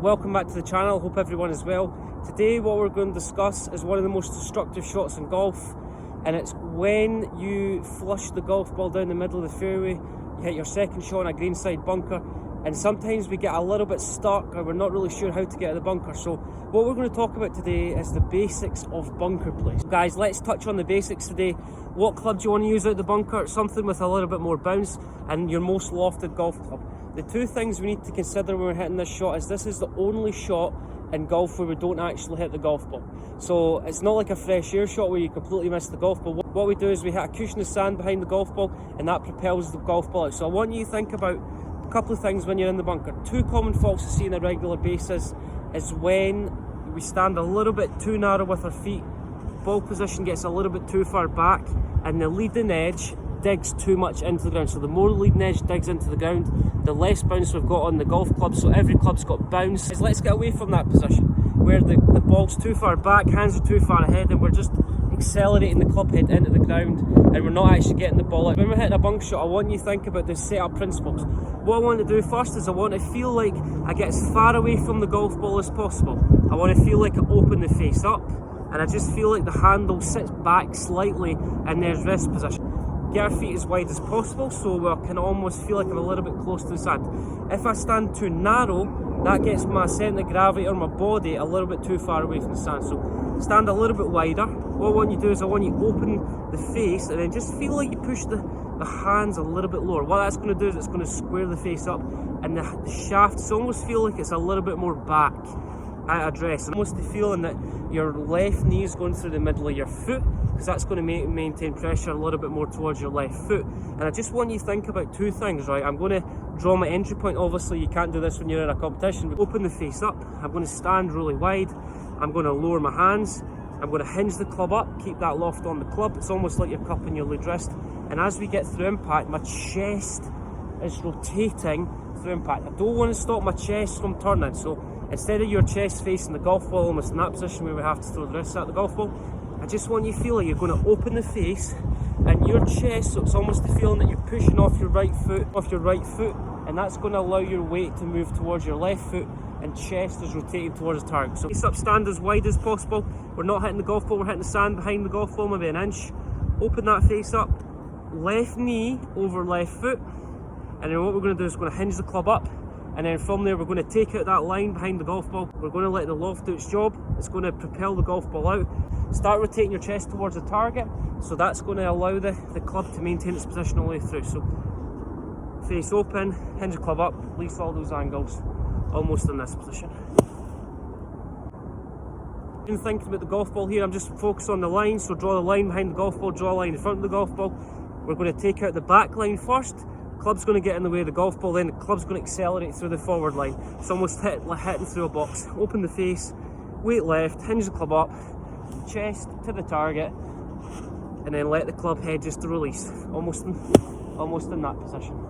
Welcome back to the channel, hope everyone is well. Today what we're going to discuss is one of the most destructive shots in golf, and it's when you flush the golf ball down the middle of the fairway, you hit your second shot in a greenside bunker, and sometimes we get a little bit stuck or we're not really sure how to get out of the bunker. So what we're going to talk about today is the basics of bunker play. So guys, let's touch on the basics today. What club do you want to use out the bunker? Something with a little bit more bounce and your most lofted golf club. The two things we need to consider when we're hitting this shot is this is the only shot in golf where we don't actually hit the golf ball. So it's not like a fresh air shot where you completely miss the golf ball. What we do is we hit a cushion of sand behind the golf ball and that propels the golf ball out. So I want you to think about a couple of things when you're in the bunker. Two common faults we see on a regular basis is when we stand a little bit too narrow with our feet, ball position gets a little bit too far back, and the leading edge digs too much into the ground. So the more the leading edge digs into the ground, the less bounce we've got on the golf club. So every club's got bounce. Let's get away from that position where the ball's too far back, hands are too far ahead, and we're just accelerating the club head into the ground and we're not actually getting the ball out. When we're hitting a bunker shot, I want you to think about the setup principles. What I want to do first is I want to feel like I get as far away from the golf ball as possible. I want to feel like I open the face up, and I just feel like the handle sits back slightly in their wrist position. Get our feet as wide as possible so I can almost feel like I'm a little bit close to the sand. If I stand too narrow, that gets my centre of gravity or my body a little bit too far away from the sand. So stand a little bit wider. What I want you to do is I want you to open the face and then just feel like you push the hands a little bit lower. What that's going to do is it's going to square the face up, and the shafts almost feel like it's a little bit more back at address. And almost the feeling that your left knee is going through the middle of your foot, because that's going to maintain pressure a little bit more towards your left foot. And I just want you to think about two things, right? I'm going to draw my entry point. Obviously you can't do this when you're in a competition. Open the face up. I'm going to stand really wide. I'm going to lower my hands. I'm going to hinge the club up, keep that loft on the club. It's almost like you're cupping your lead wrist. And as we get through impact, my chest is rotating through impact. I don't want to stop my chest from turning. So instead of your chest facing the golf ball, almost in that position where we have to throw the wrists at the golf ball, I just want you to feel like you're going to open the face and your chest, so it's almost the feeling that you're pushing off your right foot, and that's going to allow your weight to move towards your left foot, and chest is rotating towards the target. So face up, stand as wide as possible. We're not hitting the golf ball, we're hitting the sand behind the golf ball, maybe an inch. Open that face up, left knee over left foot, and then what we're going to do is we're going to hinge the club up. And then from there, we're going to take out that line behind the golf ball. We're going to let the loft do its job. It's going to propel the golf ball out. Start rotating your chest towards the target. So that's going to allow the club to maintain its position all the way through. So face open, hinge the club up, release all those angles, almost in this position. In thinking about the golf ball here, I'm just focused on the line. So draw the line behind the golf ball, draw a line in front of the golf ball. We're going to take out the back line first. Club's going to get in the way of the golf ball, then the club's going to accelerate through the forward line. It's almost hitting through a box. Open the face, weight left, hinge the club up, chest to the target, and then let the club head just to release. Almost in that position.